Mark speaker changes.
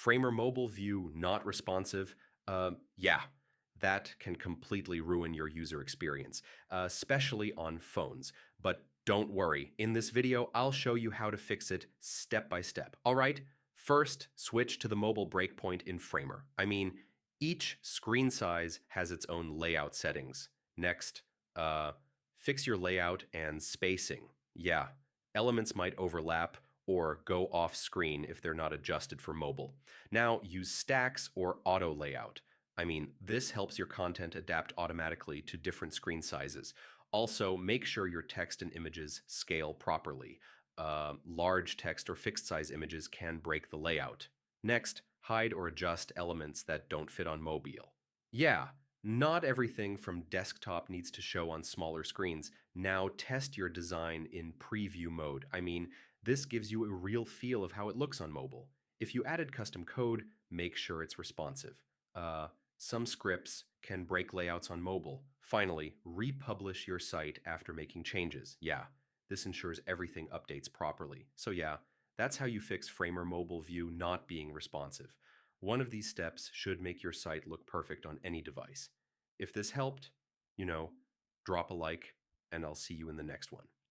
Speaker 1: Framer mobile view not responsive. Yeah, that can completely ruin your user experience, especially on phones. But don't worry, in this video, I'll show you how to fix it step by step. All right, first, switch to the mobile breakpoint in Framer. Each screen size has its own layout settings. Next, fix your layout and spacing. Yeah, elements might overlap or go off screen if they're not adjusted for mobile. Now, use stacks or auto layout. This helps your content adapt automatically to different screen sizes. Also, make sure your text and images scale properly. Large text or fixed size images can break the layout. Next, hide or adjust elements that don't fit on mobile. Yeah, not everything from desktop needs to show on smaller screens. Now test your design in preview mode. This gives you a real feel of how it looks on mobile. If you added custom code, make sure it's responsive. Some scripts can break layouts on mobile. Finally, republish your site after making changes. Yeah, this ensures everything updates properly. So yeah, that's how you fix Framer mobile view not being responsive. One of these steps should make your site look perfect on any device. If this helped, you know, drop a like, and I'll see you in the next one.